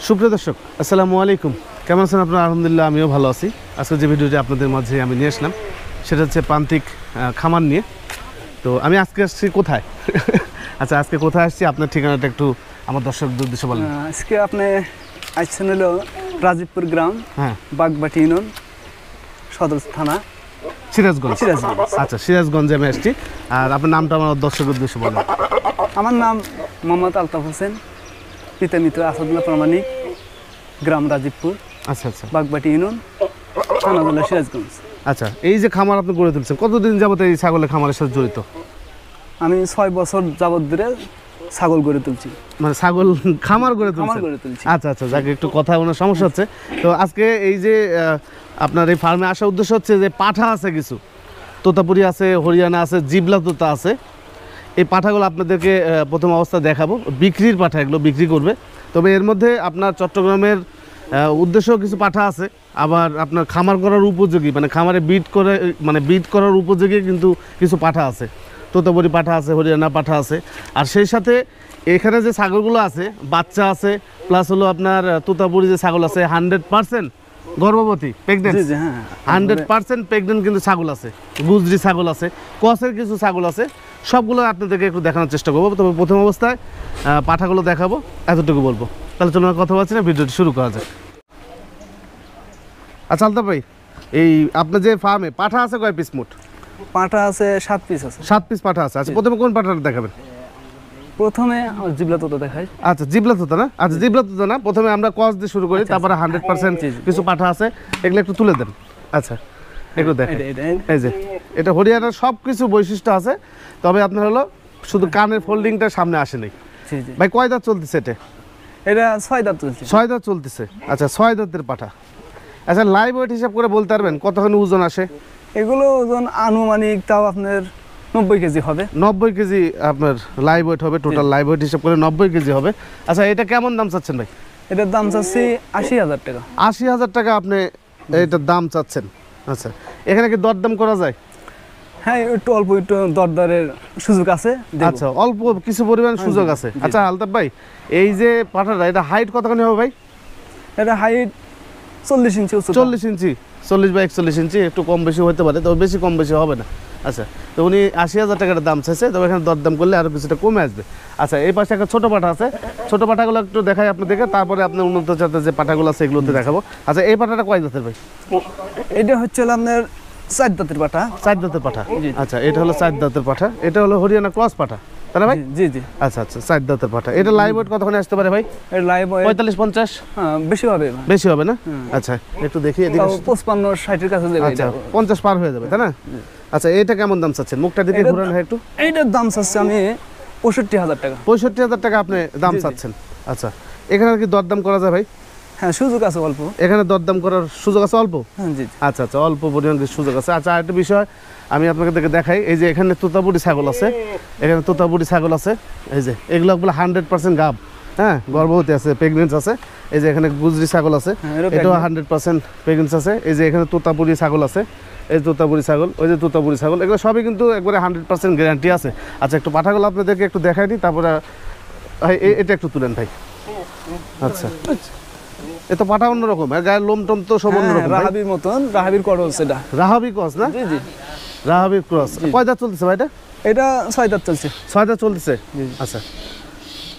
সুপ্রিয় দর্শক আসসালামু আলাইকুম, কেমন আছেন আপনারা? আলহামদুলিল্লাহ আমিও ভালো আছি। আজকে যে ভিডিওটি আপনাদের মাঝে আমি নিয়ে আসলাম সেটা হচ্ছে প্রান্তিক খামার নিয়ে। তো আমি আজকে আসছি কোথায়? আচ্ছা, আজকে কোথায় আসছি আপনার ঠিকানাটা একটু আমার দর্শকদের উদ্দেশ্যে বলেন। আজকে আপনি আসছেন হলো রাজীবপুর গ্রাম, হ্যাঁ, বাগবাটি ইউনিয়ন, সদর থানা, সিরাজগঞ্জ। সিরাজগঞ্জ। আচ্ছা, সিরাজগঞ্জে আমি আসছি। আর আপনার নামটা আমার দর্শকের উদ্দেশ্যে বলেন। আমার নাম মোহাম্মদ আলতাফ হোসেন, পিতা মিত্র আসাদুল্লাহ প্রামাণিক, গ্রাম রাজীবপুর, আচ্ছা আচ্ছা বাগবাটি ইউনিয়ন, থানা জেলা সিরাজগঞ্জ। আচ্ছা, এই যে খামার আপনি গড়ে তুলছেন, কতদিন যাবত এই ছাগলের খামারের সাথে জড়িত? আমি 6 বছর যাবত ধরে ছাগল গড়ে তুলছি, মানে ছাগল খামার গড়ে খামার তুলছেন? গড়ে তুলছি। আচ্ছা আচ্ছা, যাকে একটু কথা বলার সমস্যা হচ্ছে। তো আজকে এই যে আপনার এই ফার্মে আসার উদ্দেশ্য হচ্ছে যে পাঠা আছে, কিছু তোতাপুরি আছে, হরিয়ানা আছে, জিবলা তোতা আছে। এই পাঠাগুলো আপনাদেরকে প্রথম অবস্থা দেখাবো। বিক্রির পাঠা, এগুলো বিক্রি করবে। তবে এর মধ্যে আপনার চট্টগ্রামের উদ্দেশ্যেও কিছু পাঠা আছে, আবার আপনার খামার করার উপযোগী, মানে খামারে বিট করার উপযোগী কিন্তু কিছু পাঠা আছে। তোতাপুরি পাঠা আছে, হরিয়ানা পাঠা আছে। আর সেই সাথে এখানে যে ছাগলগুলো আছে, বাচ্চা আছে, প্লাস হলো আপনার তোতাপুরি যে ছাগল আছে 100% গর্ভবতী, প্রেগনেন্ট। 100% প্রেগনেন্ট কিন্তু ছাগল আছে, গুজরি ছাগল আছে, কসের কিছু ছাগল আছে। সবগুলো আপনাদেরকে একটু দেখানোর চেষ্টা করবো। তবে প্রথম অবস্থায় পাঠাগুলো দেখাবো, এতটুকু বলবো। তাহলে চলুন আর কথা বলছি না, ভিডিওটি শুরু করা যাক। আচ্ছা আলতাফ ভাই, এই আপনার যে ফার্মে পাঠা আছে কয় পিস মোট? পাঁঠা আছে 7 পিস আছে। 7 পিস পাঠা আছে। আচ্ছা, প্রথমে কোন পাঠাটা দেখাবেন? প্রথমে আমার জিবলা তোতা দেখাই। আচ্ছা, জিবলা তোতা না? আচ্ছা, জিবলা তোতা না, প্রথমে আমরা কস দিয়ে শুরু করি, তারপরে 100% কিছু পাঠা আছে, এগুলো একটু তুলে দেন। আচ্ছা, একটু দেখেন। এই যে এটা হরিয়ানার সব কিছু বৈশিষ্ট্য আছে, তবে আপনার হলো শুধু কানের ফোল্ডিংটা সামনে আসেনি। জি জি, ভাই কয় দাঁত চলতেছে এটা? এটা 6 দাঁত চলছে। 6 দাঁত চলতেছে। আচ্ছা, 6 দাঁতের পাঠা। আচ্ছা, লাইভ ওয়েট হিসাব করে বলতে পারবেন কতখানি ওজন আসে? এগুলো ওজন আনুমানিক তাও আপনার 90 কেজি হবে। 90 কেজি আপনার লাইভ ওয়েট হবে, টোটাল লাইভ ওয়েট হিসাব করে 90 কেজি হবে। আচ্ছা, এটা কেমন দাম চাচ্ছেন ভাই? এটার দাম চাচ্ছি 80,000 টাকা। 80,000 টাকা আপনি এটার দাম চাচ্ছেন? আচ্ছা, এখানে কি দরদাম করা যায়? হ্যাঁ, একটু অল্প একটু দরদারের সুযোগ আছে। আচ্ছা, অল্প কিছু পরিমাণ সুযোগ আছে। আচ্ছা আলতাফ ভাই, এই যে পাঠাটা, এটা হাইট কতখানি হবে ভাই? এটা হাইট 40 ইঞ্চি উচ্চতা। 40 ইঞ্চি, 40 বা 41 ইঞ্চি, একটু কম বেশি হতে পারে, তবে বেশি কম বেশি হবে না। আচ্ছা, তো উনি 80,000 টাকার দাম চাইছে, তবে এখানে দরদাম করলে আরও কিছুটা কমে আসবে। আচ্ছা, এই পাশে একটা ছোটো পাঠা আছে, ছোটো পাঠাগুলো একটু দেখাই আপনাদেরকে, তারপরে আপনার উন্নত জাতের যে পাঠাগুলো আছে এগুলোতে দেখাবো। আচ্ছা, এই পাঠাটা কয় জাতের ভাই? এটা হচ্ছে আপনার 4 দাঁতের পাঠা। 4 দাঁতের পাঠা। আচ্ছা, এটা হলো 4 দাঁতের পাঠা, এটা হলো হরিয়ানা ক্রস পাঠা, তাই না ভাই? জি জি। আচ্ছা আচ্ছা, 4 দাঁতের পাঠা। এটা লাইভ ওয়েট কতখানি আসতে পারে ভাই? এর লাইভ 45-50? হ্যাঁ, বেশি হবে। বেশি হবে না? আচ্ছা, একটু দেখি এদিকে। 55-60 এর কাছে যাবে। আচ্ছা, 50 পার হয়ে যাবে, তাই না? আচ্ছা, এটা কেমন দাম চাচ্ছেন? মুখটা দিকে ঘুরান হয় একটু। এইটার দাম চাচ্ছি আমি 65,000 টাকা। 65,000 টাকা আপনি দাম চাচ্ছেন? আচ্ছা, এখানে কি দরদাম করা যায় ভাই? হ্যাঁ, সুযোগ আছে অল্প। এখানে দরদাম করার সুযোগ আছে অল্প? হ্যাঁ জি। আচ্ছা আচ্ছা, অল্প পরিমাণ সুযোগ আছে। আচ্ছা, আরেকটা বিষয় আমি আপনাকে দেখাই, এই যে এখানে তোতাপুরি ছাগল আছে, এখানে তোতাপুরি ছাগল আছে, এই যে এগুলো 100% গাব, হ্যাঁ, গর্ভবতী আছে, প্রেগনেন্ট আছে। এই যে এখানে গুজরি ছাগল আছে, এটাও 100% প্রেগনেন্ট আছে। এই যে এখানে তোতাপুরি ছাগল আছে, এই তোতাপুরি ছাগল, ওই যে তোতাপুরি ছাগল, এগুলো সবই কিন্তু একবারে 100% গ্যারান্টি আছে। আচ্ছা, একটু পাঠাগুলো আপনাদেরকে একটু দেখাই দিই, তারপরে এটা একটু তুলেন ভাই। আচ্ছা, এ তো পাঠা অন্যরকম, গায়ের লোম টোম তো সব অন্যরকম। রাহাবির মতন, রাহাবির ক্রস এটা। রাহাবি ক্রস না? জি জি, রাহাবি ক্রস। কয় দাঁত চলতেছে ভাই এটা? এটা 6 দাঁত চলছে। 6 দাঁত চলতেছে। আচ্ছা,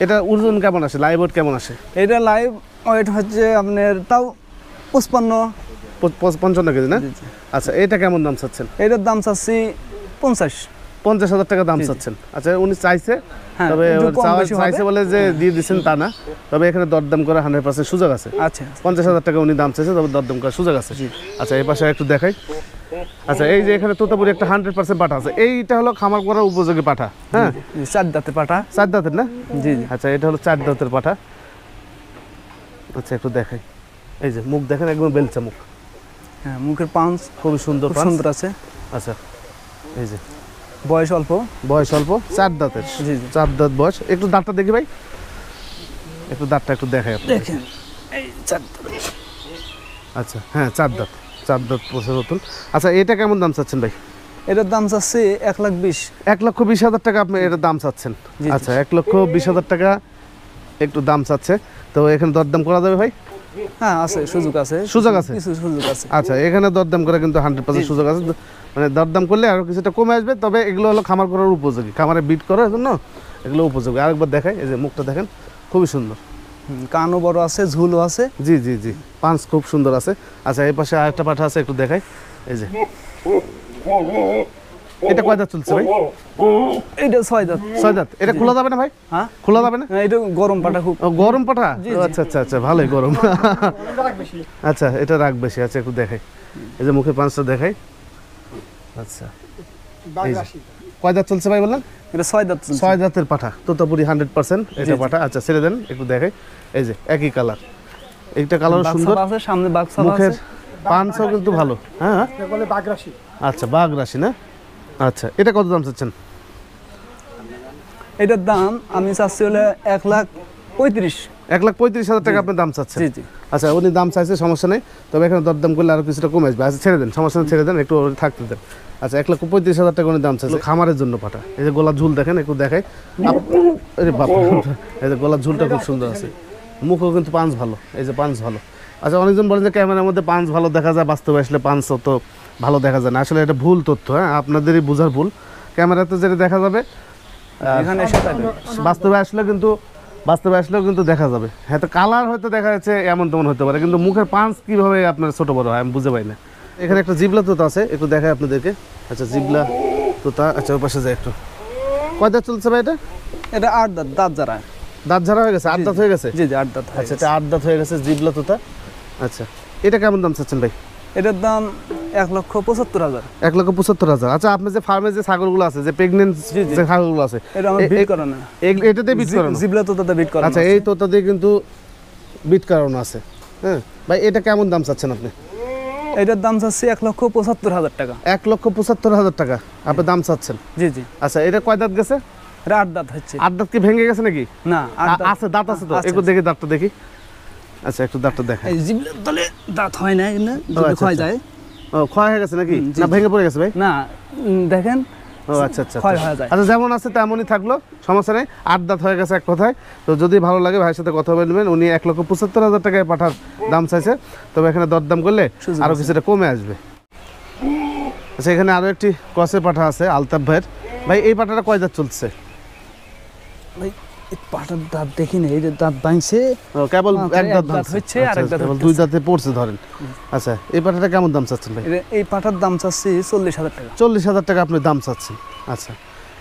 এটা ওজন কেমন আসে, লাইভ ওয়েট কেমন আসে? এটা লাইভ ওয়েট হচ্ছে আপনার তাও 55 কেজি না? আচ্ছা, এটা কেমন দাম চাচ্ছেন? এটার দাম চাচ্ছি 50,000 টাকা দাম চাচ্ছেন। আচ্ছা, উনি চাইছে, তবে চাইছে বলে যে দিয়ে দিচ্ছেন তা না, তবে এখানে দরদাম করা 100% সুযোগ আছে। আচ্ছা, 50,000 টাকা উনি দাম চাইছে, তবে দরদাম করার সুযোগ আছে। আচ্ছা, এই পাশে একটু দেখাই। আচ্ছা, এই যে এখানে তোতাপুরি একটা 100% পাঠা আছে, এইটা হলো খামার করার উপযোগী পাঠা। হ্যাঁ, 4 দাঁতের পাঠা। 4 দাঁতের না? জি জি। আচ্ছা, এটা হলো 4 দাঁতের পাঠা। আচ্ছা, একটু দেখাই, এই যে মুখ দেখেন, একদম বেলচা মুখ। হ্যাঁ, মুখের পাঁচ খুবই সুন্দর, সুন্দর আছে। আচ্ছা, এই যে বয়স অল্প। বয়স অল্প, 4 দাঁতের। জি জি, 4 দাঁত বয়স। একটু দাঁতটা দেখি ভাই, একটু দাঁতটা একটু দেখাই আপনি দেখেন। এই 4 দাঁত। আচ্ছা, হ্যাঁ, 4 দাঁত, 4 দাঁত পড়ছে নতুন। আচ্ছা, এটা কেমন দাম চাচ্ছেন ভাই? এটার দাম চাচ্ছি 1,20,000। 1,20,000 টাকা আপনি এটার দাম চাচ্ছেন? আচ্ছা, 1,20,000 টাকা একটু দাম চাচ্ছে। তো এখানে দরদাম করা যাবে ভাই? হ্যাঁ আছে, সুযোগ আছে, সুযোগ আছে? কিছু সুযোগ আছে। আচ্ছা, এখানে দরদাম করে কিন্তু 100% সুযোগ আছে, মানে দরদাম করলে আরো কিছুটা কমে আসবে। তবে এগুলো হলো খামার করার উপযোগী, খামারে বিট করার জন্য এগুলো উপযোগী। আরেকবার দেখাই, এই যে মুখটা দেখেন, খুবই সুন্দর। কানও বড় আছে, ঝুলও আছে। জি জি জি, পাঁচ খুব সুন্দর আছে। আচ্ছা, এই পাশে আরেকটা পাঠা আছে, একটু দেখাই। এই যে এটা কয় দাঁত চলছে ভাই? এটা 6 দাঁত। 6 দাঁত। এটা খোলা যাবে না ভাই? হ্যাঁ, খোলা যাবে না? এটা গরম পাটা খুব। ও, গরম পাঠা? আচ্ছা আচ্ছা আচ্ছা, ভালোই গরম। আচ্ছা, এটা রাগ বেশি। আচ্ছা, একটু দেখাই, এই যে মুখে পাঁচটা দেখাই। আচ্ছা, এই যে কয় দাঁত চলছে ভাই বললেন? এটা 6 দাঁত চলছে। 6 দাঁতের পাঠা, তোতাপুরি 100% এটা পাঠা। আচ্ছা, ছেড়ে দেন, একটু দেখাই। এই যে একই কালার, এইটা কালার সুন্দর, আছে সামনে বাক্সা আছে। মুখের পাঁচও কিন্তু ভালো। হ্যাঁ, বলে বাগরাশি। আচ্ছা, বাঘ রাশি না? আচ্ছা, এটা কত দাম চাচ্ছেন? এটার দাম আমি চাচ্ছি হলে 1,35,000। 1,35,000 টাকা আপনি দাম চাচ্ছেন? জি জি। আচ্ছা, উনি দাম চাইছে, সমস্যা নেই। তবে এখানে দরদাম করলে আরো কিছুটা কমে আসবে। আচ্ছা, ছেড়ে দেন, সমস্যা নেই, ছেড়ে দেন, একটু থাকতে দেন। আচ্ছা, 1,35,000 টাকা উনি দাম চাইছে খামারের জন্য পাঠা। এই যে গলার ঝুল দেখেন, একটু দেখাই। আরে বাপ, এই যে গলার ঝুলটা খুব সুন্দর আছে, মুখও কিন্তু পাঁচ ভালো। এই যে পাঁচ ভালো। আচ্ছা, অনেকজন বলেন যে ক্যামেরার মধ্যে পাঁচ ভালো দেখা যায়, বাস্তবে আসলে পাঁচ অত ভালো দেখা যায় না। আসলে এটা ভুল তথ্য, হ্যাঁ, আপনাদেরই বোঝার ভুল। ক্যামেরাতে যেটা দেখা যাবে, এখানে এসে তাই বাস্তবে আসলেও কিন্তু দেখা যাবে। হ্যাঁ, তো কালার হয়তো দেখা যাচ্ছে এমন তেমন হতে পারে, কিন্তু মুখের পাঁচ কিভাবে আপনার ছোট বড় হয় আমি বুঝে পাই না। এখানে একটা জিবলা তোতা আছে, একটু দেখাই আপনাদেরকে। আচ্ছা, জিবলা তোতা। আচ্ছা, ওই পাশে যায় একটু। কয় দাঁত চলছে ভাই এটা? এটা 8 দাঁত, দাঁত যারা। দাঁত ঝাড়া হয়ে গেছে? 8 দাঁত হয়ে গেছে? জি জি, 8 দাঁত। আচ্ছা, এটা 8 দাঁত হয়ে গেছে, জিবলা তোতা। আচ্ছা, এটা কেমন দাম চাচ্ছেন ভাই? এটার দাম 1,75,000। 1,75,000। আচ্ছা, আপনার যে ফার্মে যে ছাগলগুলো আছে, যে প্রেগনেন্ট যে ছাগলগুলো আছে, এটা আমার বিট করা না, এটাতে বিট করানো? জিবলা তোতাতে বিট করা। আচ্ছা, এই তোতা দিয়ে কিন্তু বিট করানো আছে। হ্যাঁ ভাই, এটা কেমন দাম চাচ্ছেন আপনি? এটার দাম চাচ্ছি 1,75,000 টাকা। 1,75,000 টাকা আপনি দাম চাচ্ছেন? জি জি। আচ্ছা, এটা কয় দাঁত গেছে? এটা 8 দাঁত হচ্ছে। 8 দাঁত কি ভেঙে গেছে নাকি? না, 8 দাঁত আছে, দাঁত আছে তো? আছে, একটু দেখি দাঁতটা দেখি। আচ্ছা, একটু দাঁতটা দেখাই। এই জিবলার তলে দাঁত হয় না, না আচ্ছা, ক্ষয় আচ্ছা। যায়। ও, ক্ষয় হয়ে গেছে নাকি? জি, না জি। ভেঙে পড়ে গেছে ভাই? না, দেখেন। ও আচ্ছা আচ্ছা ক্ষয় আচ্ছা। হয়ে যায়। আচ্ছা, যেমন আছে তেমনই থাকলো, সমস্যা নেই। 8 দাঁত হয়ে গেছে এক কথায়। তো যদি ভালো লাগে ভাইয়ের সাথে কথা বলে নেবেন। উনি 1,75,000 টাকায় পাঠার দাম চাইছে, তবে এখানে দরদাম করলে সুযোগ আরো আছে। কিছুটা কমে আসবে। আচ্ছা, এখানে আরো একটি ক্রসের পাঠা আছে আলতাফ ভাইয়ের। ভাই, এই পাঠাটা কয় দাঁত চলছে? ভাই, এই পাটার দাঁত দেখি না, এই যে দাঁত ভাঙছে। ও, কেবল এক দাঁত দাঁত ভাঙছে। হচ্ছে, আচ্ছা, আর এক দাঁত কেবল হচ্ছে। 2 দাঁতে পড়ছে ধরেন। আচ্ছা, এই পাঠাটা কেমন দাম চাচ্ছেন ভাই? এই পাটার দাম চাচ্ছি 40,000 টাকা। 40,000 টাকা আপনি দাম চাচ্ছেন। আচ্ছা,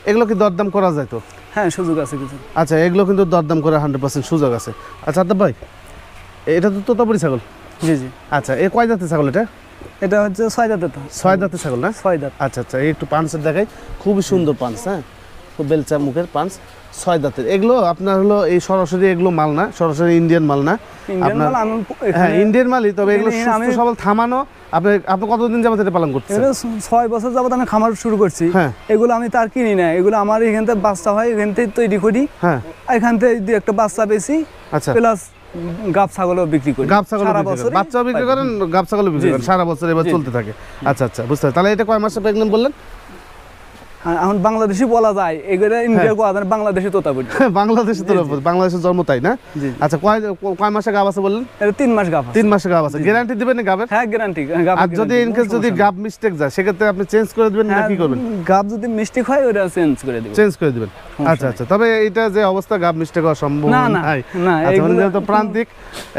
এগুলো কি দরদাম করা যায় তো? হ্যাঁ, সুযোগ আছে কিছু। আচ্ছা, এগুলো কিন্তু দরদাম করে 100% সুযোগ আছে। আচ্ছা আলতাফ ভাই, এটা তো তোতাপুরি ছাগল? জি জি। আচ্ছা, এ কয় দাঁতের ছাগল এটা? এটা হচ্ছে 6 দাঁতের। 6 দাঁতের ছাগল না? 6 দাঁত। আচ্ছা আচ্ছা, এই একটু পাঁচের দেখাই, খুবই সুন্দর পাঁচ। হ্যাঁ, খুব বেলচা মুখের পাঁচ, 6 দাঁতের। এগুলো আপনার হলো এই সরাসরি এগুলো মাল না, সরাসরি ইন্ডিয়ান মাল না ইন্ডিয়ান আপনার। মাল আমি হ্যাঁ, ইন্ডিয়ান মালই, তবে এগুলো এখানে সুস্থ আমি- সবল থামানো। আপনি আপনি কতদিন যাবত এটা পালন করছেন? এগুলো 6 বছর যাবত আমি খামার শুরু করছি। হ্যাঁ। এগুলো আমি তার কিনি না, এগুলো আমার এখান থেকে বাচ্চা হয়, এখান থেকে তৈরি করি। হ্যাঁ। এখান থেকে দিয়ে একটা বাচ্চা বেশি, আচ্ছা, প্লাস গাব ছাগলও বিক্রি করি। গাব ছাগল সারা বিক্রি করেন, বছরই বাচ্চাও বিক্রি করেন, গাব ছাগল বিক্রি জি, করেন, জি। সারা বছর এবার জি। চলতে থাকে। আচ্ছা আচ্ছা, বুঝতে পারছি। তাহলে এটা কয় মাসে প্রেগনেন্ট বললেন? হ্যাঁ, এখন বাংলাদেশি বলা যায়, এগুলো ইন্ডিয়ার কথা না, বাংলাদেশি তোতাপুরি। বাংলাদেশে তো, বাংলাদেশের জন্ম তাই না? জি। আচ্ছা, কয় মাসে গাব আছে বললেন? এটা 3 মাস গাব আছে। 3 মাসে গাব আছে। গ্যারান্টি দিবেন না গাবের? হ্যাঁ, গ্যারান্টি। আর যদি ইনকেস যদি গাব মিস্টেক যায়, সেক্ষেত্রে আপনি চেঞ্জ করে দিবেন না কি করবেন? গাব যদি মিস্টেক হয় ওটা চেঞ্জ করে দেব। চেঞ্জ করে দিবেন। আচ্ছা আচ্ছা, তবে এটা যে অবস্থা গাব মিস্টেক হওয়ার সম্ভব না, না, নাই। না, আচ্ছা, উনি এগুলো- যেহেতু প্রান্তিক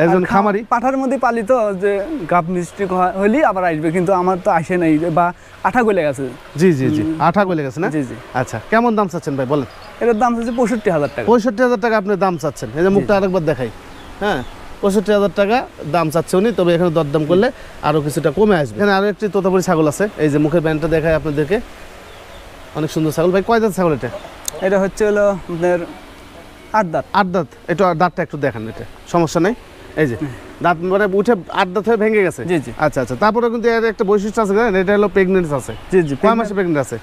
একজন খামারি। পাঠার মধ্যে পালিত, যে গাব মিস্টেক হইলে আবার আসবে, কিন্তু আমার তো আসে নাই, বা আঠা গলে গেছে। জি জি জি, আঠা গলে গেছে না? জি জি। আচ্ছা, কেমন দাম চাচ্ছেন ভাই বলেন? এটার দাম হচ্ছে 65,000 টাকা। 65,000 টাকা আপনি দাম চাচ্ছেন। এই যে মুখটা আরেকবার দেখাই। হ্যাঁ, 65,000 টাকা দাম চাচ্ছে উনি, তবে এখানে দরদাম করলে আরো কিছুটা কমে আসবে। এখানে আরো একটি তোতাপুরি ছাগল আছে, এই যে মুখের ব্যান্ডটা দেখায় আপনাদেরকে, অনেক সুন্দর ছাগল। ভাই, কয় দাঁত ছাগল এটা? এটা হচ্ছে হলো আপনার 8 দাঁত। 8 দাঁত। একটু দাঁতটা একটু দেখান, এটা সমস্যা নেই। এই যে দাঁত মানে উঠে 8 দাঁত হয়ে ভেঙে গেছে। জি জি। আচ্ছা আচ্ছা, তারপরে কিন্তু এর একটা বৈশিষ্ট্য আছে, জানেন? এটা হলো প্রেগনেন্স আছে। জি জি। কয় মাসে প্রেগনেন্ট আছে?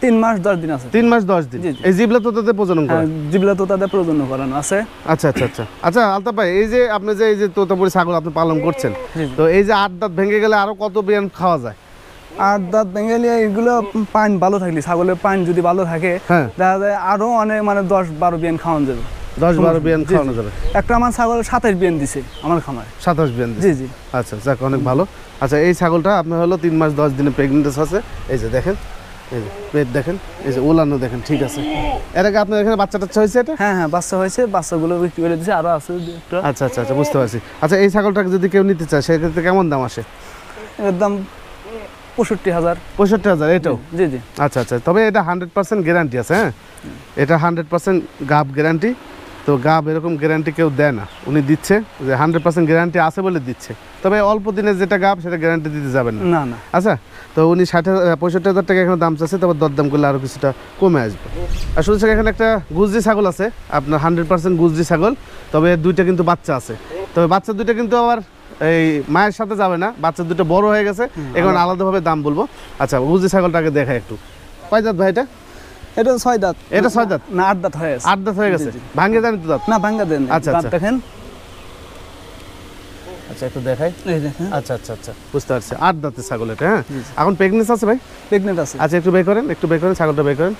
3 মাস 10 দিন আছে। 3 মাস 10 দিন। জি, জি। এই জিবলা তোতাতে প্রজনন করে? জিবলা তোতাতে প্রজনন করানো আছে। আচ্ছা আচ্ছা আচ্ছা আচ্ছা, আলতাফ ভাই, এই যে আপনি যে এই যে তোতাপুরি ছাগল আপনি পালন করছেন, জি। তো এই যে 8 দাঁত ভেঙে গেলে আরো কত বিয়ান খাওয়া যায়? 8 দাঁত বেঙ্গলি এগুলো পান ভালো থাকলে, ছাগলের পান যদি ভালো থাকে, হ্যাঁ। দেখা যায় আরো অনেক, মানে 10-12 বিয়ান খাওয়ানো যাবে। 10-12 বিয়ান জি, খাওয়ানো জি। যাবে। একটা আমার ছাগল 27 বিয়ান দিছে আমার খামারে। 27 বিয়ান জি দিছে। জি। আচ্ছা যাক, অনেক ভালো। আচ্ছা এই ছাগলটা আপনার হলো 3 মাস 10 দিনে প্রেগনেন্ট আছে। এই যে দেখেন, এই যে পেট দেখেন, এই যে ওলানো দেখেন, ঠিক আছে। এর আগে আপনার এখানে বাচ্চা টাচ্চা হয়েছে এটা? হ্যাঁ হ্যাঁ, বাচ্চা হয়েছে, বাচ্চাগুলো বিক্রি করে দিয়েছে, আরো আছে একটা। আচ্ছা আচ্ছা আচ্ছা, বুঝতে পারছি। আচ্ছা এই ছাগলটাকে যদি কেউ নিতে চায় সেক্ষেত্রে কেমন দাম আসে? এর দাম 65,000। 65,000 এটাও? জি জি। আচ্ছা আচ্ছা, তবে এটা 100% গ্যারান্টি আছে। হ্যাঁ, এটা 100% গাব গ্যারান্টি। তো গাব এরকম গ্যারান্টি কেউ দেয় না, উনি দিচ্ছে যে 100% গ্যারান্টি আছে বলে দিচ্ছে। তবে অল্প দিনের যেটা গাব সেটা গ্যারান্টি দিতে যাবেন না। না না। আচ্ছা, তো উনি 65,000 টাকা এখানে দাম চাচ্ছে, তবে দরদাম করলে আরও কিছুটা কমে আসবে। আর শুনছি এখানে একটা গুজরি ছাগল আছে আপনার, 100% গুজরি ছাগল। তবে এর দুইটা কিন্তু বাচ্চা আছে, তবে বাচ্চা দুইটা কিন্তু আবার এই মায়ের সাথে যাবে না, বাচ্চা দুটো বড় হয়ে গেছে, এখন আলাদাভাবে দাম বলবো। আচ্ছা গুজরি ছাগলটাকে দেখাই একটু। কয় দাঁত ভাই এটা? এটা 6 দাঁত। এটা 6 দাঁত না 8 দাঁত হয়ে গেছে। 8 দাঁত হয়ে গেছে? জি, জি। ভাঙে জানি তো দাঁত? না ভাঙ্গা দেন। আচ্ছা, দাঁত আচ্ছা। দেখেন, আচ্ছা একটু দেখাই। এই দেখেন, আচ্ছা আচ্ছা আচ্ছা, বুঝতে পারছি। 8 দাঁতের ছাগল এটা। হ্যাঁ, এখন প্রেগনেন্স আছে ভাই? প্রেগনেন্ট আছে। আচ্ছা একটু বের করেন, একটু বের করেন, ছাগলটা বের করেন।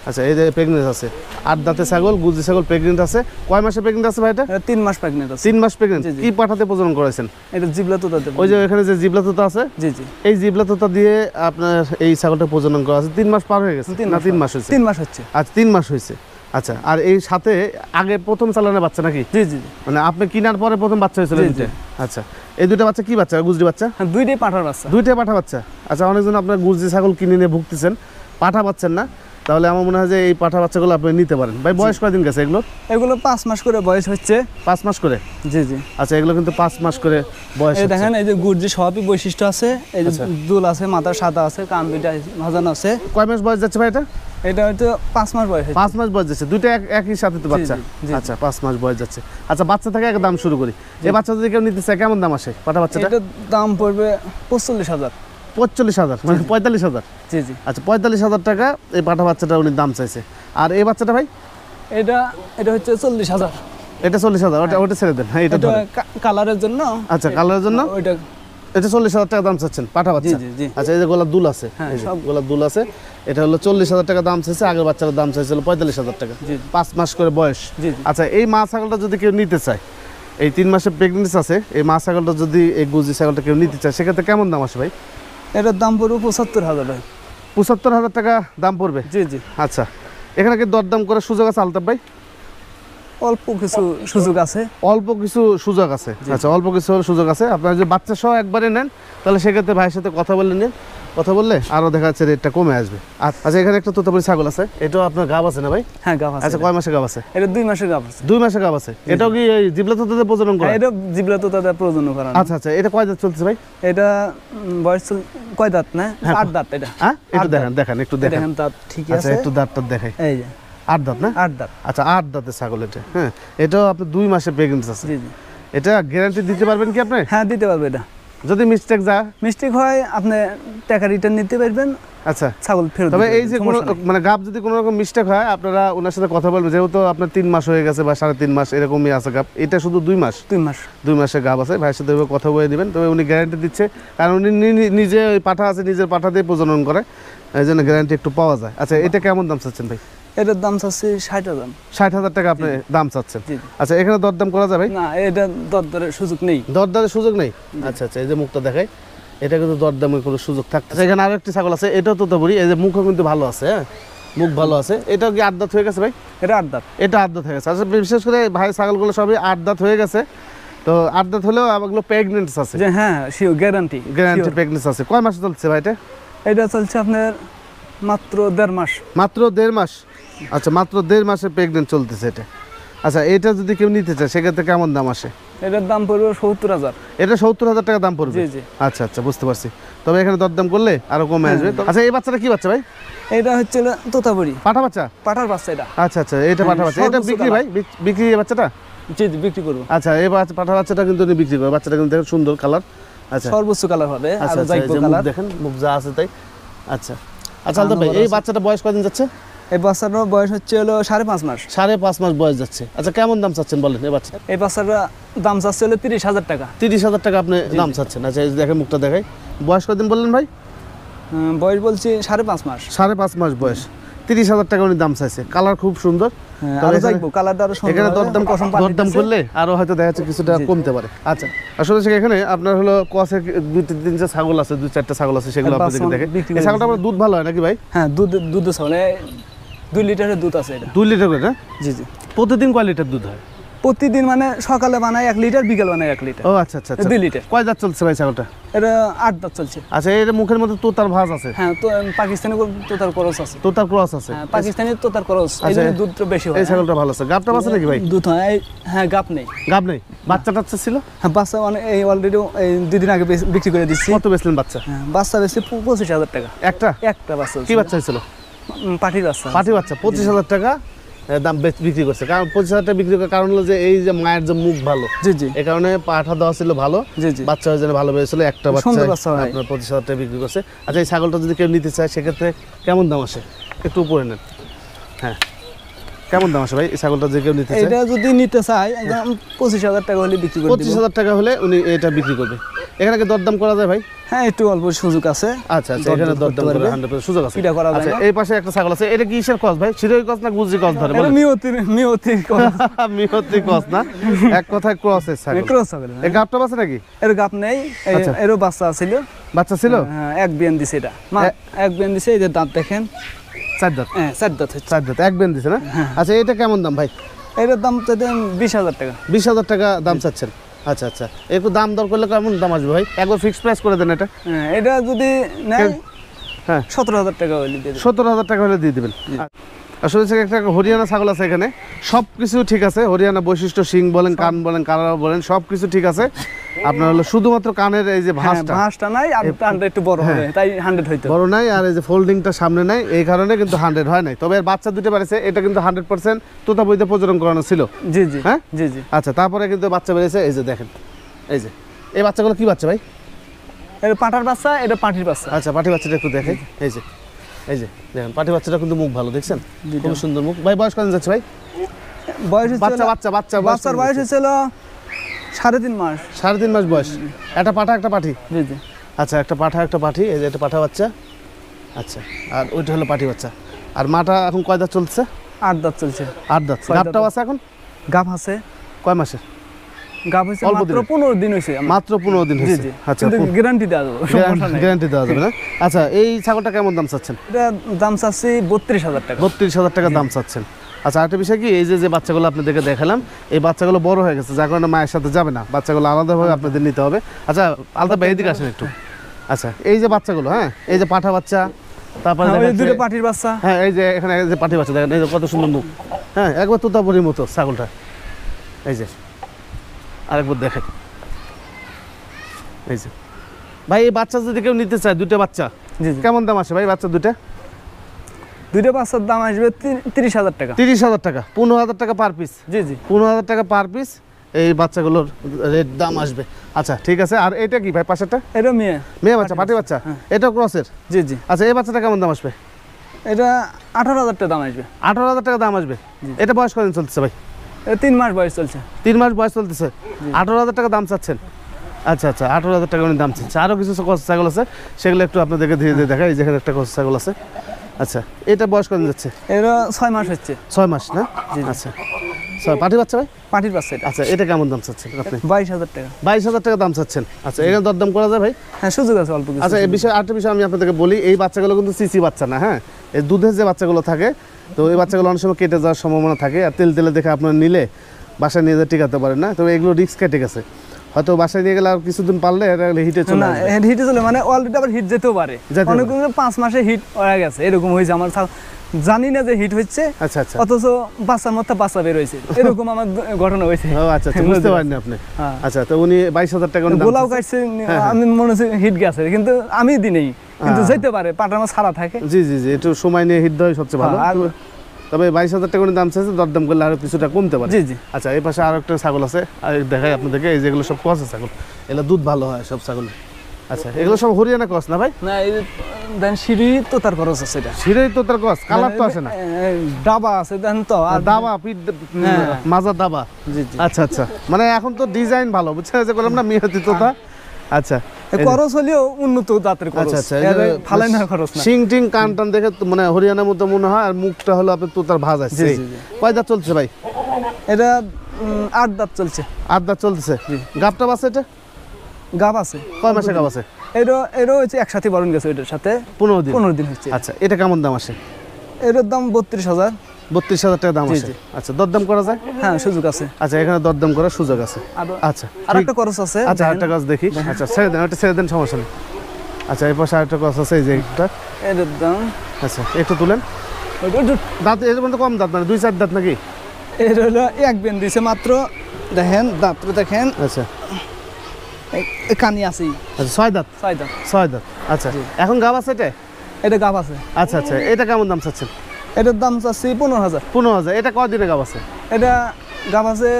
আচ্ছা এই যে প্রেগনেন্ট আছে, 8 দাঁতের ছাগল, গুজরি ছাগল প্রেগনেন্ট আছে। কয় মাসে প্রেগনেন্ট আছে ভাই এটা? এটা 3 মাস প্রেগনেন্ট আছে। 3 মাস প্রেগনেন্ট। জি, জি। কি পাঠাতে প্রজনন করেছেন? এটা জিবলা তো দাঁতে। ওই যে এখানে যে জিবলা তোতা আছে, জি জি। এই জিবলা তোতা দিয়ে আপনার এই ছাগলটা প্রজনন করা আছে। 3 মাস পার হয়ে গেছে না? 3 মাস হয়েছে। 3 মাস হচ্ছে। আচ্ছা 3 মাস হয়েছে। আচ্ছা, আর এই সাথে আগে প্রথম চালানের বাচ্চা নাকি? জি জি জি। মানে আপনি কিনার পরে প্রথম বাচ্চা হয়েছিল জি, দুইটা? আচ্ছা, এই দুইটা বাচ্চা কি বাচ্চা? গুজরি বাচ্চা? হ্যাঁ, দুইটাই পাঠার বাচ্চা। দুইটাই পাঠা বাচ্চা। আচ্ছা, অনেকজন আপনার গুজরি ছাগল কিনে নিয়ে ভুগতেছেন, পাঠা পাচ্ছেন না, তাহলে আমার মনে হয় যে এই পাঠা বাচ্চাগুলো আপনি নিতে পারেন। ভাই বয়স কয়দিন গেছে এগুলো? এগুলো 5 মাস করে বয়স হচ্ছে। 5 মাস করে? জি জি। আচ্ছা, এগুলো কিন্তু 5 মাস করে বয়স এই হচ্ছে। দেখেন, এই যে গুর্জি সবই বৈশিষ্ট্য আছে। এই যে আচ্ছা। দুল আছে, মাথা সাদা আছে, কান দুইটা ভাজানো আছে। কয় মাস বয়স যাচ্ছে ভাই এটা? এটা হয়তো 5 মাস বয়স হচ্ছে। 5 মাস বয়স যাচ্ছে, দুইটা একই সাথে তো বাচ্চা। জি, জি। আচ্ছা 5 মাস বয়স যাচ্ছে। আচ্ছা, বাচ্চা থেকে এক দাম শুরু করি। এই বাচ্চা যদি কেউ নিতে চায় কেমন দাম আসে পাঠা বাচ্চাটা? এটার দাম পড়বে 45,000। 45,000 মানে 45,000? জি জি। আচ্ছা 45,000 টাকা এই পাঠা বাচ্চাটা উনি দাম চাইছে। আর এই বাচ্চাটা ভাই? এটা এটা হচ্ছে 40,000। এটা 40,000, ওটা ছেড়ে দেন। হ্যাঁ, এটা এটা ধরেন। কালারের জন্য। আচ্ছা, কালারের জন্য ওইটা। এটা 40,000 টাকা দাম চাচ্ছেন পাঠা বাচ্চা? জি, জি। আচ্ছা, এই যে গোলাপ দুল আছে, হ্যাঁ, এই যে সব। গোলাপ দুল আছে, এটা হলো 40,000 টাকা দাম চাইছে। আগের বাচ্চার দাম চাইছিল 45,000 টাকা। জি। 5 মাস করে বয়স। জি, জি। আচ্ছা, এই মা ছাগলটা যদি কেউ নিতে চায়, এই 3 মাসের প্রেগনেন্সি আছে, এই মা ছাগলটা যদি এই গুজরি ছাগলটা কেউ নিতে চায় সেক্ষেত্রে কেমন দাম আসে ভাই? এটার দাম পড়বে 75,000 ভাই। 75,000 টাকা দাম পড়বে? জি জি। আচ্ছা, এখানে কি দরদাম করে সুযোগ আছে আলতাফ ভাই? অল্প কিছু সুযোগ আছে। অল্প কিছু সুযোগ আছে। আচ্ছা, অল্প কিছু সুযোগ আছে। আপনারা যদি বাচ্চা সহ একবারে নেন তাহলে সেক্ষেত্রে ভাইয়ের সাথে কথা বলে নিন, কথা বললে আরও দেখা যাচ্ছে রেটটা কমে আসবে। আচ্ছা, এখানে একটা তোতাপুরি ছাগল আছে, এটাও আপনার গাব আছে না ভাই? হ্যাঁ, গাভ আছে। আচ্ছা, কয় মাসে গাব আছে? এটা 2 মাসের গাভ আছে। 2 মাসে গাব আছে। এটাও কি এই জিবলা তোতাতে প্রজনন করে? হ্যাঁ, এটা জিবলা তো তাদের প্রয়োজন করা। আচ্ছা আচ্ছা, এটা কয় দাঁত চলছে ভাই? এটা বয়স কয় দাঁত না? 8 দাঁত এটা। হ্যাঁ, একটু 8 দেখেন দেখেন একটু দেখেন। দেখেন দাঁত ঠিকই আচ্ছা, আছে। একটু দাঁতটা দেখাই। এই যে 8 দাঁত না? 8 দাঁত। আচ্ছা, 8 দাঁতের ছাগল এটা। হ্যাঁ, এটাও আপনি 2 মাসে প্রেগনেন্ট আছে। জি জি। এটা গ্যারান্টি দিতে পারবেন কি আপনি? হ্যাঁ, দিতে পারবে এটা। যদি মিস্টেক যা মিস্টেক হয় আপনি টাকা রিটার্ন নিতে পারবেন, আচ্ছা। ছাগল ফেরত তবে দিতে এই যে পারবেন, কোনো সমস্যা নেই। মানে গাব যদি কোনো রকম মিস্টেক হয় আপনারা ওনার সাথে কথা বলবেন, যেহেতু আপনার 3 মাস হয়ে গেছে বা 3.5 মাস এরকমই আছে গাব, এটা শুধু 2 মাস। 2 মাস। 2 মাসের গাব আছে, ভাইয়ের সাথে ওইভাবে কথা বলে নেবেন। তবে উনি গ্যারান্টি দিচ্ছে, কারণ উনি নিজে ওই পাঠা আছে, নিজের পাঠা দিয়ে প্রজনন করে, এই জন্য গ্যারান্টি একটু পাওয়া যায়। আচ্ছা, এটা কেমন দাম চাচ্ছেন ভাই? এটার দাম চাচ্ছি 60,000। 60,000 টাকা আপনি দাম চাচ্ছেন? জি। আচ্ছা, এখানে দরদাম করা যাবে? না, এটা দরদারের সুযোগ নেই। দরদামের সুযোগ নেই? আচ্ছা আচ্ছা, এই যে মুখটা দেখাই, এটা কিন্তু দরদামের কোনো সুযোগ থাকছে। এখানে আরো একটি ছাগল আছে, এটাও তো বলি, এই যে মুখও কিন্তু ভালো আছে। হ্যাঁ, মুখ ভালো আছে। এটাও কি 8 দাঁত হয়ে গেছে ভাই? এটা 8 দাঁত। এটা 8 দাঁত হয়ে গেছে। আচ্ছা, বিশেষ করে ভাই ছাগলগুলো সবই 8 দাঁত হয়ে গেছে। তো 8 দাঁত হলেও আবারগুলো প্রেগনেন্ট আছে, যে হ্যাঁ, শিওর গ্যারান্টি। গ্যারান্টি প্রেগনেন্ট আছে। কয় মাস চলছে ভাই এটা? এটা চলছে আপনার মাত্র 1.5 মাস। মাত্র 1.5 মাস? আচ্ছা, মাত্র 1.5 মাসে প্রেগনেন্ট চলতেছে এটা। আচ্ছা, এটা যদি কেউ নিতে চায় সেক্ষেত্রে কেমন দাম আসে? এটার দাম পড়বে 70,000। এটা 70,000 টাকা দাম পড়বে? জি জি। আচ্ছা আচ্ছা, বুঝতে পারছি। তবে এখানে দরদাম করলে আরো কমে আসবে। আচ্ছা, এই বাচ্চাটা কি বাচ্চা ভাই? এটা হচ্ছে তোতাপুরি পাঠা বাচ্চা? পাঠার বাচ্চা এটা। আচ্ছা আচ্ছা, এটা পাঠা বাচ্চা। এটা সর্বোচ্চ বিক্রি ভাই? বিক্রি এই বাচ্চাটা? জি জি, বিক্রি করবো। আচ্ছা, এই পাঠা বাচ্চাটা কিন্তু উনি বিক্রি করে। বাচ্চাটা কিন্তু দেখেন সুন্দর কালার। আচ্ছা, সর্বোচ্চ কালার হবে, আর আচ্ছা আচ্ছা, এই যাইবো যে মুখ কালার। দেখেন, মুখ যা আছে তাই। আচ্ছা আচ্ছা, আলতাফ ভাই, এই বাচ্চাটা বয়স কদিন যাচ্ছে? এই বাচ্চাটার বয়স হচ্ছে হলো 5.5 মাস। 5.5 মাস বয়স যাচ্ছে। আচ্ছা, কেমন দাম চাচ্ছেন বলেন এই বাচ্চা? এই বাচ্চাটা দাম চাচ্ছে হলো 30,000 টাকা। 30,000 টাকা আপনি দাম চাচ্ছেন? আচ্ছা, এই যে দেখেন মুখটা দেখাই। বয়স কদিন বললেন ভাই? বয়স বলছি 5.5 মাস। 5.5 মাস বয়স। 30,000 টাকা উনি দাম চাইছে, কালার খুব সুন্দর। আরো দেখবো কালারটা আরো সুন্দর এখানে হবে, দরদাম পশম পাল্টে দরদাম দিচ্ছে। করলে আরো হয়তো দেখা যাচ্ছে কিছুটা কমতে পারে। আচ্ছা, আসলে সে এখানে আপনার হলো কসে 2-3 ছাগল আছে, 2-4টা ছাগল আছে, সেগুলো আর আপনাদেরকে দেখে। বিক্রি এই করে ছাগলটা আপনার দুধ ভালো হয় নাকি ভাই? হ্যাঁ, দুধ ছাগলে 2 লিটারের দুধ আছে এটা। 2 লিটার করে না? জি জি। প্রতিদিন কয় লিটার দুধ হয়? প্রতিদিন মানে সকালে বানায় 1 লিটার, বিকাল বানায় 1 লিটার। ও আচ্ছা আচ্ছা আচ্ছা। 2 লিটার। কয় দাঁত চলছে ভাই ছাগলটা? এটা 8 দাঁত চলছে। আচ্ছা, এর মুখের মধ্যে তোতার ভাঁজ আছে, হ্যাঁ, তো পাকিস্তানি তোতার করস আছে। তোতার ক্রস আছে। হ্যাঁ, পাকিস্তানি তোতার করস, এই জন্য দুধটা বেশি হয়। এই ছাগলটা ভালো আছে। গাবটা আছে নাকি ভাই? দুধ হয় হ্যাঁ, গাপ নেই। গাব নেই, বাচ্চা টাচ্চা ছিল? হ্যাঁ, বাচ্চা মানে এই অলরেডি 2 দিন আগে বিক্রি করে দিচ্ছি। কত বেচলেন বাচ্চা? হ্যাঁ, বাচ্চা বেশি 25,000 টাকা। একটা একটা বাচ্চা কি বাচ্চা হয়েছিল? পাটির বাচ্চা। পাটি বাচ্চা 25,000 টাকা দাম বিক্রি করছে। কারণ 25,000 টাকা বিক্রি করার কারণ হলো যে এই যে মায়ের যে মুখ ভালো, জি জি এই কারণে পাঠা দেওয়া ছিল ভালো, জি জি। বাচ্চা হয়ে যেন ভালো বেরিয়েছিল। একটা সুন্দর বাচ্চা বাচ্চা হয়। আপনার 25,000 টাকা বিক্রি করছে। আচ্ছা, এই ছাগলটা যদি কেউ নিতে চায় সেক্ষেত্রে কেমন দাম আসে? একটু উপরে নেন। হ্যাঁ, কেমন দাম আসে ভাই এই ছাগলটা যদি কেউ নিতে চায়? এটা যদি নিতে চায় 25,000 টাকা হলে বিক্রি করে দিব। 25,000 টাকা হলে উনি এটা বিক্রি করবে। এখানে কি দরদাম করা যায় ভাই? হ্যাঁ, একটু অল্প সুযোগ আছে। আচ্ছা আচ্ছা, এখানে দরদাম করে 100% সুযোগ আছে। কিটা করা যায় আচ্ছা, না? এই পাশে একটা ছাগল আছে, এটা কি কিসের ক্রস ভাই? শিরোই ক্রস না গুজরি ক্রস ধরে এটা বলেন? মিয়তির মিহতি ক্রস না, এক কথায় ক্রসের ছাগল। ক্রস হবে না। এই গাবটা আছে নাকি? এর গাপ নেই, আচ্ছা। এরও বাচ্চা ছিল। বাচ্চা ছিল? হ্যাঁ, এক বিয়ান দিছে এটা। এক বিয়ান দিছে, এই যে দাঁত দেখেন। 4 দাঁত। হ্যাঁ, 4 দাঁত হচ্ছে। 4 দাঁত, এক বেন দিছে না? আচ্ছা, এটা কেমন দাম ভাই? এটার দাম চাইতে 20,000 টাকা। 20,000 টাকা দাম চাচ্ছেন? আচ্ছা আচ্ছা, একটু দাম দর করলে কেমন দাম আসবে ভাই? একবার ফিক্স প্রাইস করে দেন এটা। হ্যাঁ, এটা যদি নেয় হ্যাঁ, 17,000 টাকা হলে দিয়ে দেব। 17,000 টাকা হলে দিয়ে দেবেন। আসলে হচ্ছে একটা হরিয়ানা ছাগল আছে এখানে, সব কিছু ঠিক আছে। হরিয়ানা বৈশিষ্ট্য, শিং বলেন, কান বলেন, কালার বলেন, সব কিছু ঠিক আছে। আপনার হলো শুধুমাত্র কানের এই যে ভাঁজটা ভাঁজটা নাই, আর কানটা একটু বড় হবে, তাই 100 হইতো। বড় নাই, আর এই যে ফোল্ডিংটা সামনে নাই, এই কারণে কিন্তু 100 হয় নাই। তবে এর বাচ্চা দুটো বেড়েছে, এটা কিন্তু 100% তোতাপুরিতে প্রজনন করানো ছিল। জি জি হ্যাঁ জি জি। আচ্ছা, তারপরে কিন্তু বাচ্চা বেড়েছে, এই যে দেখেন, এই যে এই বাচ্চাগুলো কি বাচ্চা ভাই? এটা পাটার বাচ্চা, এটা পাটির বাচ্চা। আচ্ছা, পাটি বাচ্চাটা একটু দেখেন, এই যে দেখেন পাটি বাচ্চাটা কিন্তু মুখ ভালো, দেখছেন খুব সুন্দর মুখ। ভাই বয়স কত যাচ্ছে ভাই? বয়স বাচ্চা বাচ্চা বাচ্চা বাচ্চার বয়স হয়েছিল 3.5 মাস। 3.5 মাস বয়স। একটা পাঠা একটা পাঠি? জি জি। আচ্ছা, একটা পাঠা একটা পাঠি, এই যে একটা পাঠা বাচ্চা। আচ্ছা, আর ওইটা হলো পাঠি বাচ্চা। আর মাটা এখন কয় দাঁত চলছে? 8 দাঁত চলছে। 8 দাঁত। গাবটাও আছে এখন? গাব আছে। কয় মাসের? গাব হয়েছে অল্প মাত্র দিনের? 15 দিন হয়েছে। মাত্র 15 দিন জি হয়েছে। জি। আচ্ছা, কিন্তু গ্যারান্টি দেওয়া যাবে, সমস্যা নাই। গ্যারান্টি দেওয়া যাবে না? আচ্ছা, এই ছাগলটা কেমন দাম চাচ্ছেন? এটা দাম চাচ্ছি 32,000 টাকা। 32,000 টাকা দাম চাচ্ছেন। আচ্ছা, আরেকটা বিষয় কি, এই যে বাচ্চাগুলো আপনাদেরকে দেখালাম, এই বাচ্চাগুলো বড় হয়ে গেছে, যার কারণে মায়ের সাথে যাবে না, বাচ্চাগুলো আলাদাভাবে আপনাদের নিতে হবে। আচ্ছা, আলাদা বাইরে দিকে আসেন একটু। আচ্ছা, এই যে বাচ্চাগুলো, হ্যাঁ, এই যে পাঠা বাচ্চা, তারপরে হ্যাঁ, ওই দেখা দুটো যাচ্ছে- পাটির বাচ্চা। হ্যাঁ, এই যে এখানে এই যে পাঠি বাচ্চা দেখেন, এই যে কত সুন্দর মুখ, হ্যাঁ, একবার তোতাপুরির মতো ছাগলটা। এই যে আরেকবার দেখেন, এই যে ভাই, এই বাচ্চা যদি কেউ নিতে চায়, দুটো বাচ্চা জি জি। কেমন দাম আসে ভাই বাচ্চা দুটো? দুটো বাচ্চার দাম আসবে 30,000 টাকা। 30,000 টাকা, 15,000 টাকা পার পিস। জি জি। 15,000 টাকা পার পিস এই বাচ্চাগুলোর রেট দাম আসবে। আচ্ছা, ঠিক আছে। আর এটা কি ভাই পাশেরটা? এটা মেয়ে। মেয়ে বাচ্চা, পাটি বাচ্চা, এটাও ক্রসের? জি জি। আচ্ছা, এই বাচ্চাটা কেমন দাম আসবে? এটা 18,000 টাকা দাম আসবে। 18,000 টাকা দাম আসবে। এটা বয়স কদিন চলতেছে ভাই? এটা 3 মাস বয়স চলছে। 3 মাস বয়স চলতেছে, 18,000 টাকা দাম চাচ্ছেন? আচ্ছা আচ্ছা, 18,000 টাকা উনি দাম চাচ্ছে। আরও কিছু কস ছাগল আছে, সেগুলো একটু আপনাদেরকে ধীরে ধীরে দেখাই। এই যেখানে একটা কস ছাগল আছে। আচ্ছা, এটা বয়স কদিন যাচ্ছে? এটা 6 মাস হচ্ছে। 6 মাস না? আচ্ছা, পাটি বাচ্চা ভাই? পাটির বাচ্চা এটা। আচ্ছা, এটা কেমন দাম চাচ্ছেন আপনি? 22,000 টাকা। 22,000 টাকা দাম চাচ্ছেন। আচ্ছা, এখানে দরদাম করা যায় ভাই? হ্যাঁ, সুযোগ আছে অল্প কিছু। আচ্ছা, এই বিষয়ে আরেকটা বিষয় আমি আপনাদেরকে বলি, এই বাচ্চাগুলো কিন্তু সিসি বাচ্চা না, হ্যাঁ, এই দুধের যে বাচ্চাগুলো থাকে, তো এই বাচ্চাগুলো অনেক সময় কেটে যাওয়ার সম্ভাবনা থাকে, আর তেল তেলে দেখে আপনারা নিলে বাসায় নিয়ে যেতে টিকাতে পারেন না। তবে এগুলো রিস্ক কেটে গেছে, হয়তো বাসায় নিয়ে গেলে আর কিছুদিন পারলে এটা হিটে চলে না, আসবে। হিটে চলে মানে অলরেডি আবার হিট যেতেও পারে। যেতেও অনেক 5 মাসে হিট হয়ে গেছে, এরকম হয়েছে। আমার জানি না যে হিট হচ্ছে, আচ্ছা আচ্ছা, অথচ বাচ্চার মধ্যে বাচ্চা বের হয়েছে, এরকম আমার ঘটনা হয়েছে। ও আচ্ছা আচ্ছা, বুঝতে পারেননি আপনি। হ্যাঁ। আচ্ছা, তো উনি 22,000 টাকা উনি দাম গোলাও চাচ্ছে। কাটছে, আমি মনে হচ্ছে হিট গেছে, কিন্তু আমি দিনেই, কিন্তু যেতে পারে, পাটার মাছ ছাড়া থাকে। জি জি জি, একটু সময় নিয়ে হিট দেওয়াই সবচেয়ে ভালো। আর তবে 22,000 টাকা উনি দাম চাইছে, দরদাম করলে আরো কিছুটা কমতে পারে। জি জি। আচ্ছা, এই পাশে আরো একটা ছাগল আছে, আর দেখাই আপনাদেরকে। এই যেগুলো সব ক্রস ছাগল, এগুলো দুধ ভালো হয় সব ছাগল। আচ্ছা, এগুলো সব হরিয়ানা ক্রস না ভাই? না, এই দেন সিঁড়ি তো তার খরচ আছে এটা। সিঁড়ি তো তার ক্রস, কালার তো আসে না। ডাবা আছে দেন তো, আর দাবা পিঠ, হ্যাঁ। মাজা দাবা। জি জি। আচ্ছা আচ্ছা, মানে এখন তো ডিজাইন ভালো, বুঝছেন, যে বললাম না মিহতি তোতা। আচ্ছা, খরচ হলেও উন্নত জাতের খরচ, আচ্ছা আচ্ছা, এই যে ফালাই না খরচ না। শিং টিং কান টান দেখে তো মানে হরিয়ানার মতো মনে হয়, আর মুখটা হলো আপনার তোতার ভাজ আছে। জি, জি, জি। কয় দাঁত চলছে ভাই? এটা 8 দাঁত চলছে। 8 দাঁত চলতেছে। গাবটা বাসে এটা গাব আছে। কয় মাসে গাব আছে? এরও হচ্ছে একসাথে বরণ গেছে, ওইটার সাথে 15 দিন হচ্ছে। আচ্ছা, এটা কেমন দাম আসে? এটার দাম 32,000। 32,000 টাকা দাম জি, আসে। জি। আচ্ছা, দরদাম করা যায়? হ্যাঁ, সুযোগ আছে। আচ্ছা, এখানে দরদাম করার সুযোগ আছে। আচ্ছা, আর একটা খরচ আছে। আচ্ছা, আরেকটা কাজ দেখি। আচ্ছা, ছেড়ে দেন, ওটা ছেড়ে দেন, সমস্যা নেই। আচ্ছা, এই পাশে আরেকটা কাজ আছে, এই যে একটা। এটার দাম, আচ্ছা, একটু তুলেন। দাঁত এর মধ্যে কম দাঁত মানে 2-4 দাঁত নাকি? এটা হলো এক বেন দিছে মাত্র, দেখেন দাঁত দেখেন। আচ্ছা কানি আছে। আচ্ছা, 6 দাঁত। 6 দাঁত। 6 দাঁত। আচ্ছা, এখন গাব আছে এটা? এটা গাব আছে। আচ্ছা আচ্ছা, এটা কেমন দাম চাচ্ছেন? এটার দাম চাচ্ছি 15,000। 15,000। এটা কদিনে গাব আছে? এটা গাব আছে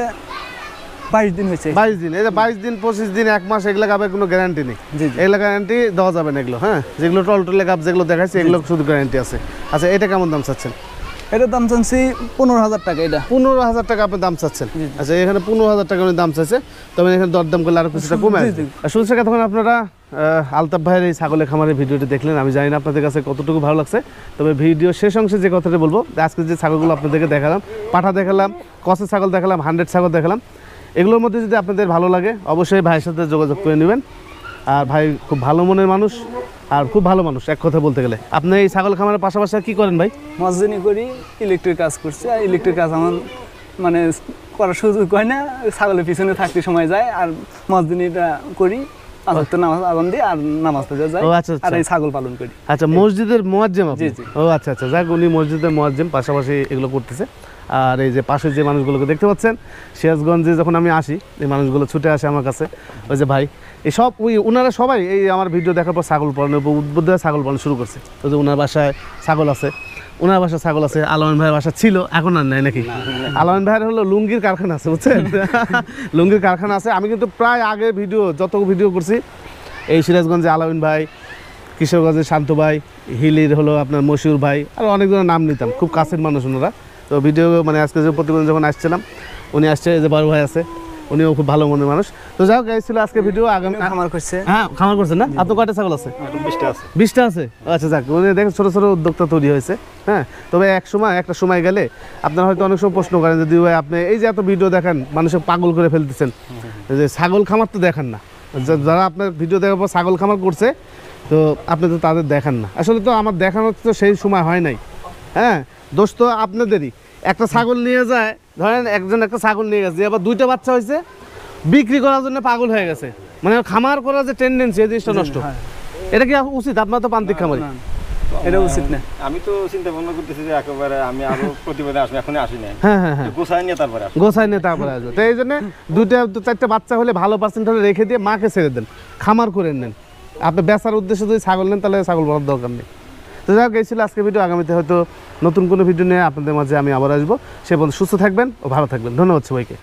22 দিন হয়েছে। 22 দিন। এটা 22 দিন, 25 দিন, 1 মাস এগুলো গাবের কোনো গ্যারান্টি নেই। জি, জি। এগুলো গ্যারান্টি দেওয়া যাবে না এগুলো। হ্যাঁ, যেগুলো টলটলে গাব যেগুলো দেখাচ্ছে এগুলো শুধু গ্যারান্টি আছে। আচ্ছা, এটা কেমন দাম চাচ্ছেন? এটার দাম চাচ্ছি 15,000 টাকা। এটা 15,000 টাকা আপনি দাম চাচ্ছেন? জি। আচ্ছা, এখানে 15,000 টাকা দাম চাচ্ছে, তবে এখানে দরদাম করলে আরো কিছুটা কমে জি, আসবে। জি। আর শুনছে তখন আপনারা আলতাফ ভাইয়ের এই ছাগলের খামারের ভিডিওটি দেখলেন। আমি জানি না আপনাদের কাছে কতটুকু ভালো লাগছে, তবে ভিডিও শেষ অংশে যে কথাটা বলবো, আজকে যে ছাগলগুলো আপনাদেরকে দেখালাম, পাঠা দেখালাম, কসের ছাগল দেখালাম, 100 ছাগল দেখালাম, এগুলোর মধ্যে যদি আপনাদের ভালো লাগে অবশ্যই ভাইয়ের সাথে যোগাযোগ করে নেবেন। আর ভাই খুব ভালো মনের মানুষ, আর খুব ভালো মানুষ এক কথা বলতে গেলে। আপনি এই ছাগল খামারের পাশাপাশি আর কি করেন ভাই? মজদুরি করি, ইলেকট্রিক কাজ করছি। আর ইলেকট্রিক কাজ আমার মানে করার সুযোগ হয় না, ছাগলের পিছনে থাকতে সময় যায়। আর মজদুরিটা করি, আজকে নামাজ আজান দিই আর নামাজ পড়তে যাই। ও আচ্ছা আর আচ্ছা এই ছাগল পালন করি। আচ্ছা, মসজিদের মুয়াজ্জিম আপনি? জি, জি। ও আচ্ছা আচ্ছা, যাক, উনি মসজিদের মুয়াজ্জিম, পাশাপাশি এগুলো করতেছে। আর এই যে পাশে যে মানুষগুলোকে দেখতে পাচ্ছেন, সিরাজগঞ্জে যখন আমি আসি এই মানুষগুলো ছুটে আসে আমার কাছে। ওই যে ভাই, এই সব ওনারা সবাই এই আমার ভিডিও দেখার পর ছাগল পালনের উপর উদ্বুদ্ধ হয়ে ছাগল পালন শুরু করছে। ওই যে ওনার বাসায় ছাগল আছে, ওনার বাসায় ছাগল আছে, আলমিন ভাইয়ের বাসা ছিল, এখন আর নাই নাকি? আলমিন ভাইয়ের হলো লুঙ্গির কারখানা আছে, বুঝছেন? লুঙ্গির কারখানা আছে। আমি কিন্তু প্রায় আগে যত ভিডিও করছি এই সিরাজগঞ্জে আলমিন ভাই, কিশোরগঞ্জের শান্ত ভাই, হিলির হলো আপনার মশিউর ভাই, আর অনেকজনের নাম নিতাম, খুব কাছের মানুষ ওনারা। তো ভিডিও মানে আজকে যে প্রতিবেদন যখন আসছিলাম, উনি আসছে, যে বড় ভাই আছে, উনিও খুব ভালো মনের মানুষ। তো যাই হোক, এই ছিল আজকে ভিডিও। আগামী খামার করছে। হ্যাঁ, খামার করছেন না? আপনার কয়টা ছাগল আছে? 20টা আছে। 20টা আছে? আচ্ছা, যাক, উনি দেখেন ছোটো ছোটো উদ্যোক্তা তৈরি হয়েছে। হ্যাঁ, তবে একটা সময় গেলে আপনারা হয়তো অনেক সময় প্রশ্ন করেন, যদি ভাই আপনি এই যে এত ভিডিও দেখেন, মানুষের পাগল করে ফেলতেছেন, যে ছাগল খামার তো দেখান না। যারা আপনার ভিডিও দেখার পর ছাগল খামার করছে, তো আপনি তো তাদের দেখান না। আসলে তো আমার দেখানোর তো সেই সময় হয় নাই। হ্যাঁ, দোষ তো আপনাদেরই। একটা ছাগল নিয়ে যায়, ধরেন একজন একটা ছাগল নিয়ে গেছে, আবার 2টা বাচ্চা হয়েছে, বিক্রি করার জন্য পাগল হয়ে গেছে, মানে খামার করার যে টেন্ডেন্সি, এই জিনিসটা নষ্ট। হ্যাঁ। এটা কি উচিত? আপনার তো প্রান্তিক খামারি। না, এটা উচিত না। আমি তো চিন্তা ভাবনা করতেছি যে একেবারে আমি আরো প্রতিবেদনে আসবো, এখনই আসি নাই, হ্যাঁ হ্যাঁ হ্যাঁ, গোছায় নিয়ে তারপরে আসবো। গোছাই নিয়ে তারপরে আসবে। তো এই জন্য 2-4টা বাচ্চা হলে ভালো পার্সেন্ট হলে রেখে দিয়ে মাকে ছেড়ে দেন, খামার করে নেন। আপনি বেচার উদ্দেশ্যে যদি ছাগল নেন, তাহলে ছাগল বলার দরকার নেই। তো যাই হোক, এই ছিল আজকে ভিডিও। আগামীতে হয়তো নতুন কোনো ভিডিও নিয়ে আপনাদের মাঝে আমি আবার আসবো। সে পর্যন্ত সুস্থ থাকবেন ও ভালো থাকবেন। ধন্যবাদ সবাইকে।